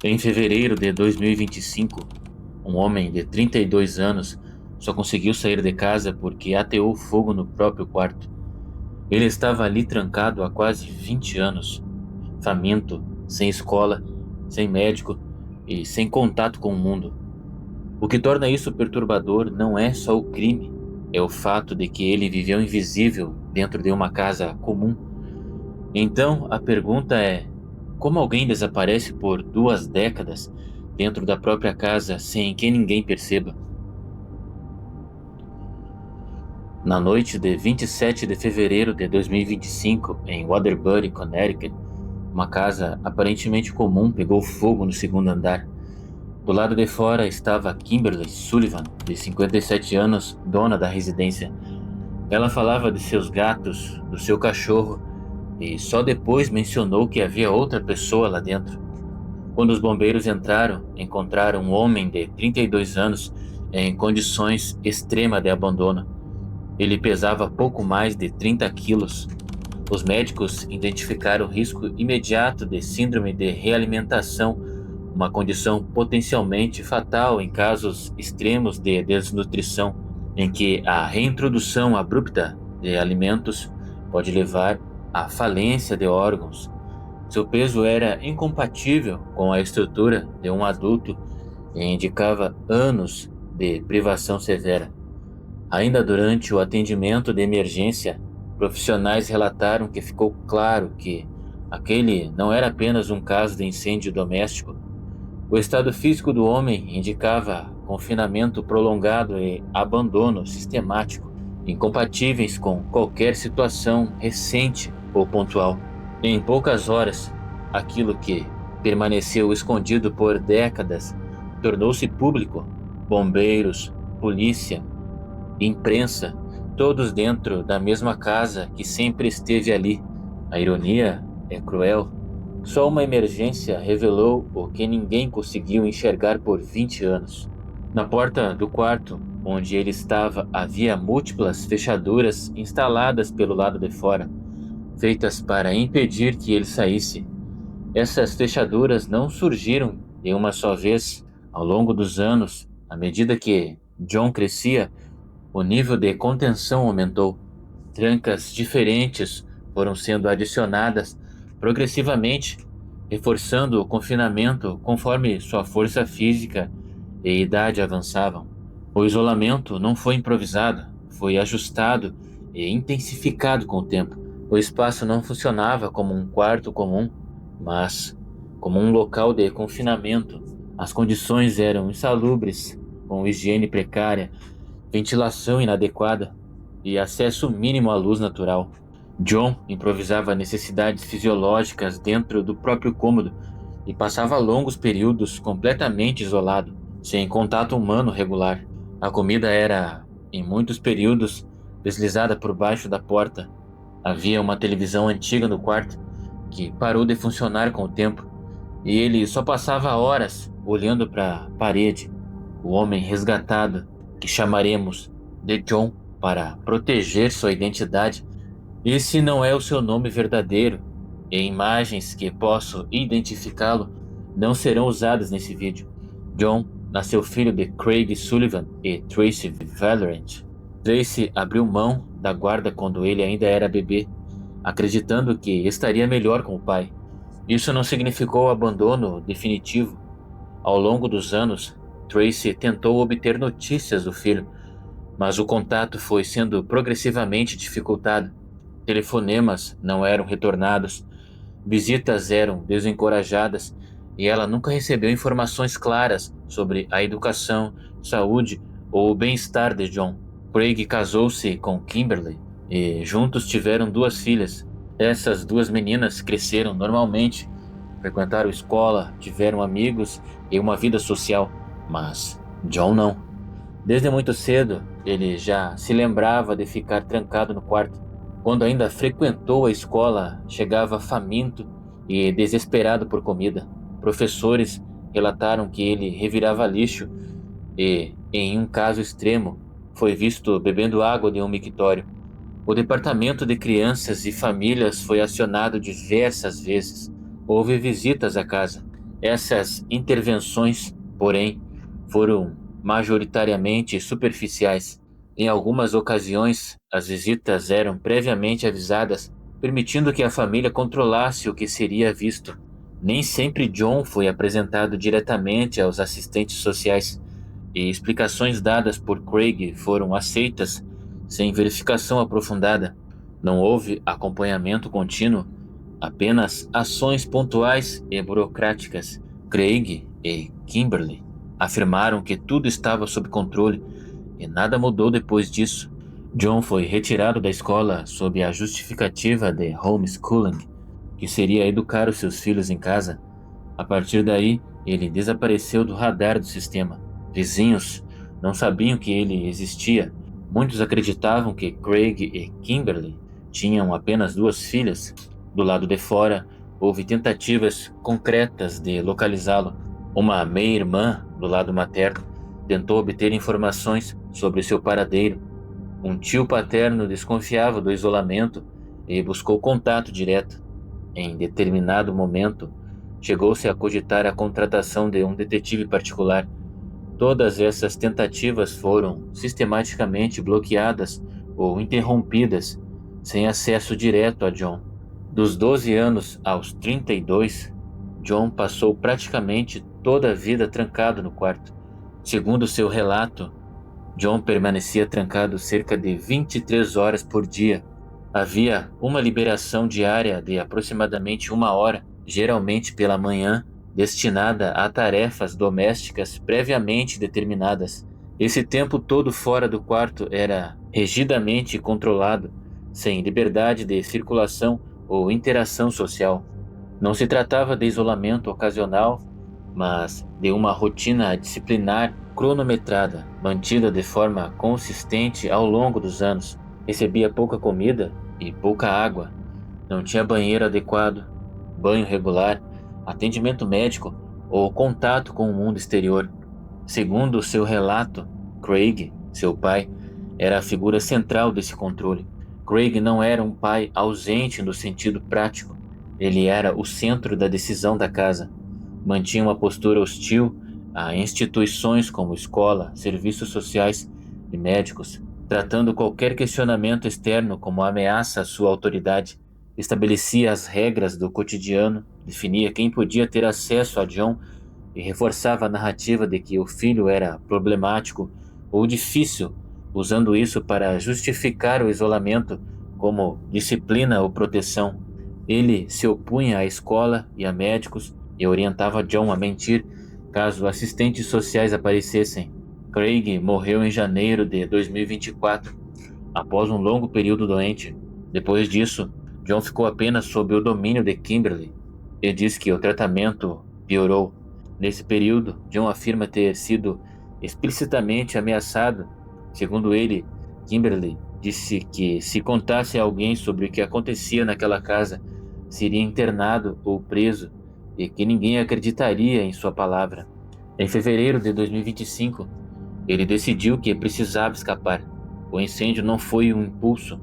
Em fevereiro de 2025, um homem de 32 anos só conseguiu sair de casa porque ateou fogo no próprio quarto. Ele estava ali trancado há quase 20 anos, faminto, sem escola, sem médico e sem contato com o mundo. O que torna isso perturbador não é só o crime, é o fato de que ele viveu invisível dentro de uma casa comum. Então, a pergunta é: como alguém desaparece por 2 décadas dentro da própria casa sem que ninguém perceba? Na noite de 27 de fevereiro de 2025, em Waterbury, Connecticut, uma casa aparentemente comum pegou fogo no segundo andar. Do lado de fora estava Kimberly Sullivan, de 57 anos, dona da residência. Ela falava de seus gatos, do seu cachorro e só depois mencionou que havia outra pessoa lá dentro. Quando os bombeiros entraram, encontraram um homem de 32 anos em condições extremas de abandono. Ele pesava pouco mais de 30 quilos. Os médicos identificaram o risco imediato de síndrome de realimentação, uma condição potencialmente fatal em casos extremos de desnutrição, em que a reintrodução abrupta de alimentos pode levar à falência de órgãos. Seu peso era incompatível com a estrutura de um adulto e indicava anos de privação severa. Ainda durante o atendimento de emergência, profissionais relataram que ficou claro que aquele não era apenas um caso de incêndio doméstico. O estado físico do homem indicava confinamento prolongado e abandono sistemático, incompatíveis com qualquer situação recente ou pontual. Em poucas horas, aquilo que permaneceu escondido por décadas tornou-se público. Bombeiros, polícia, imprensa, todos dentro da mesma casa que sempre esteve ali. A ironia é cruel. Só uma emergência revelou o que ninguém conseguiu enxergar por 20 anos. Na porta do quarto onde ele estava havia múltiplas fechaduras instaladas pelo lado de fora, feitas para impedir que ele saísse. Essas fechaduras não surgiram de uma só vez. Ao longo dos anos, à medida que John crescia, o nível de contenção aumentou. Trancas diferentes foram sendo adicionadas progressivamente, reforçando o confinamento conforme sua força física e idade avançavam. O isolamento não foi improvisado, foi ajustado e intensificado com o tempo. O espaço não funcionava como um quarto comum, mas como um local de confinamento. As condições eram insalubres, com higiene precária, ventilação inadequada e acesso mínimo à luz natural. John improvisava necessidades fisiológicas dentro do próprio cômodo e passava longos períodos completamente isolado, sem contato humano regular. A comida era, em muitos períodos, deslizada por baixo da porta. Havia uma televisão antiga no quarto que parou de funcionar com o tempo, e ele só passava horas olhando para a parede. O homem resgatado, que chamaremos de John para proteger sua identidade. Esse não é o seu nome verdadeiro, e imagens que posso identificá-lo não serão usadas nesse vídeo. John nasceu filho de Craig Sullivan e Tracy Valorant. Tracy abriu mão da guarda quando ele ainda era bebê, acreditando que estaria melhor com o pai. Isso não significou abandono definitivo. Ao longo dos anos, Tracy tentou obter notícias do filho, mas o contato foi sendo progressivamente dificultado. Telefonemas não eram retornados, visitas eram desencorajadas e ela nunca recebeu informações claras sobre a educação, saúde ou o bem-estar de John. Craig casou-se com Kimberly e juntos tiveram 2 filhas. Essas 2 meninas cresceram normalmente, frequentaram escola, tiveram amigos e uma vida social, mas John não. Desde muito cedo, ele já se lembrava de ficar trancado no quarto. Quando ainda frequentou a escola, chegava faminto e desesperado por comida. Professores relataram que ele revirava lixo e, em um caso extremo, foi visto bebendo água de um mictório. O Departamento de Crianças e Famílias foi acionado diversas vezes. Houve visitas à casa, Essas intervenções, porém, foram majoritariamente superficiais. Em algumas ocasiões, as visitas eram previamente avisadas, permitindo que a família controlasse o que seria visto. Nem sempre John foi apresentado diretamente aos assistentes sociais, e explicações dadas por Craig foram aceitas sem verificação aprofundada. Não houve acompanhamento contínuo, apenas ações pontuais e burocráticas. Craig e Kimberly afirmaram que tudo estava sob controle e nada mudou depois disso. John foi retirado da escola sob a justificativa de homeschooling, que seria educar os seus filhos em casa. A partir daí, ele desapareceu do radar do sistema. Vizinhos não sabiam que ele existia. Muitos acreditavam que Craig e Kimberly tinham apenas duas filhas. Do lado de fora, houve tentativas concretas de localizá-lo. Uma meia-irmã, do lado materno, tentou obter informações sobre seu paradeiro. Um tio paterno desconfiava do isolamento e buscou contato direto. Em determinado momento, chegou-se a cogitar a contratação de um detetive particular. Todas essas tentativas foram sistematicamente bloqueadas ou interrompidas, sem acesso direto a John. Dos 12 anos aos 32, John passou praticamente toda a vida trancado no quarto. Segundo seu relato, John permanecia trancado cerca de 23 horas por dia. Havia uma liberação diária de aproximadamente 1 hora, geralmente pela manhã, destinada a tarefas domésticas previamente determinadas. Esse tempo todo fora do quarto era rigidamente controlado, sem liberdade de circulação ou interação social. Não se tratava de isolamento ocasional, mas de uma rotina disciplinar cronometrada, mantida de forma consistente ao longo dos anos. Recebia pouca comida e pouca água, não tinha banheiro adequado, banho regular, atendimento médico ou contato com o mundo exterior. Segundo seu relato, Craig, seu pai, era a figura central desse controle. Craig não era um pai ausente no sentido prático. Ele era o centro da decisão da casa. Mantinha uma postura hostil a instituições como escola, serviços sociais e médicos, tratando qualquer questionamento externo como ameaça à sua autoridade. Estabelecia as regras do cotidiano, definia quem podia ter acesso a John e reforçava a narrativa de que o filho era problemático ou difícil, usando isso para justificar o isolamento como disciplina ou proteção. Ele se opunha à escola e a médicos e orientava John a mentir caso assistentes sociais aparecessem. Craig morreu em janeiro de 2024, após um longo período doente. Depois disso, John ficou apenas sob o domínio de Kimberly e diz que o tratamento piorou. Nesse período, John afirma ter sido explicitamente ameaçado. Segundo ele, Kimberly disse que se contasse a alguém sobre o que acontecia naquela casa, seria internado ou preso e que ninguém acreditaria em sua palavra. Em fevereiro de 2025, ele decidiu que precisava escapar. O incêndio não foi um impulso,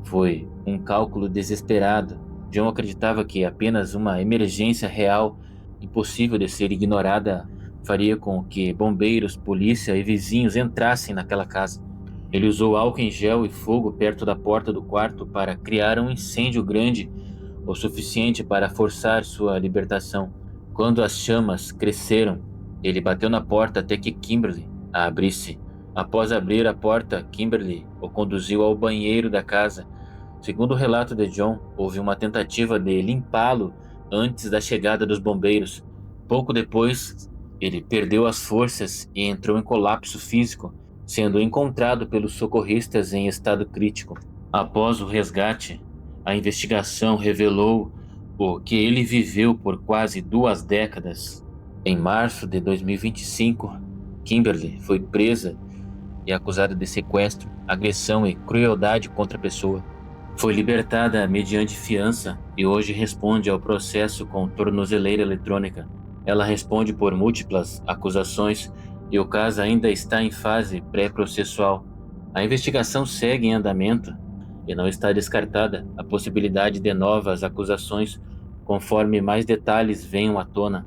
foi um cálculo desesperado. John acreditava que apenas uma emergência real, impossível de ser ignorada, faria com que bombeiros, polícia e vizinhos entrassem naquela casa. Ele usou álcool em gel e fogo perto da porta do quarto para criar um incêndio grande o suficiente para forçar sua libertação. Quando as chamas cresceram, ele bateu na porta até que Kimberly a abrisse. Após abrir a porta, Kimberly o conduziu ao banheiro da casa. Segundo o relato de John, houve uma tentativa de limpá-lo antes da chegada dos bombeiros. Pouco depois, ele perdeu as forças e entrou em colapso físico, sendo encontrado pelos socorristas em estado crítico. Após o resgate, a investigação revelou o que ele viveu por quase 2 décadas. Em março de 2025, Kimberly foi presa e acusada de sequestro, agressão e crueldade contra a pessoa. Foi libertada mediante fiança e hoje responde ao processo com tornozeleira eletrônica. Ela responde por múltiplas acusações e o caso ainda está em fase pré-processual. A investigação segue em andamento e não está descartada a possibilidade de novas acusações conforme mais detalhes venham à tona.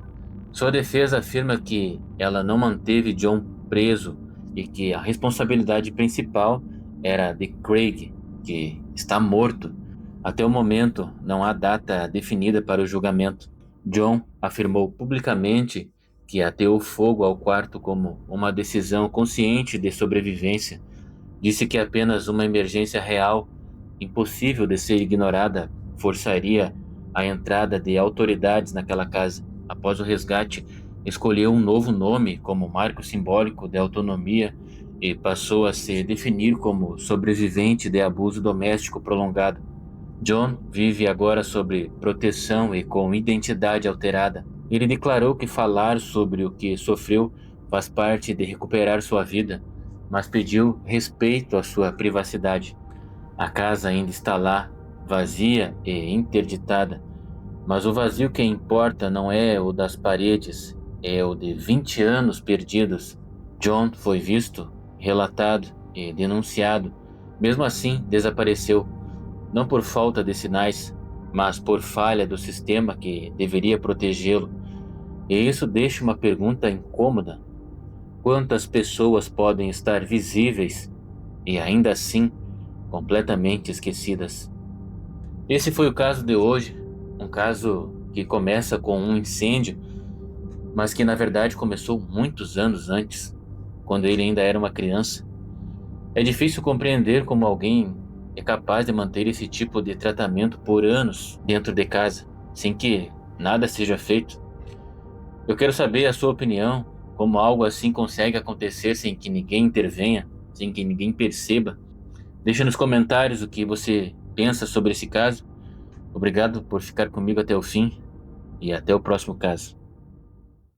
Sua defesa afirma que ela não manteve John preso e que a responsabilidade principal era de Craig, que está morto. Até o momento, não há data definida para o julgamento. John afirmou publicamente que ateou fogo ao quarto como uma decisão consciente de sobrevivência. Disse que apenas uma emergência real, impossível de ser ignorada, forçaria a entrada de autoridades naquela casa. Após o resgate, escolheu um novo nome como marco simbólico de autonomia e passou a se definir como sobrevivente de abuso doméstico prolongado. John vive agora sob proteção e com identidade alterada. Ele declarou que falar sobre o que sofreu faz parte de recuperar sua vida, mas pediu respeito à sua privacidade. A casa ainda está lá, vazia e interditada, mas o vazio que importa não é o das paredes, é o de 20 anos perdidos. John foi visto, relatado e denunciado. Mesmo assim, desapareceu, não por falta de sinais, mas por falha do sistema que deveria protegê-lo. E isso deixa uma pergunta incômoda: quantas pessoas podem estar visíveis e ainda assim completamente esquecidas? Esse foi o caso de hoje, um caso que começa com um incêndio, mas que na verdade começou muitos anos antes, quando ele ainda era uma criança. É difícil compreender como alguém é capaz de manter esse tipo de tratamento por anos dentro de casa, sem que nada seja feito. Eu quero saber a sua opinião, como algo assim consegue acontecer sem que ninguém intervenha, sem que ninguém perceba. Deixa nos comentários o que você pensa sobre esse caso. Obrigado por ficar comigo até o fim e até o próximo caso.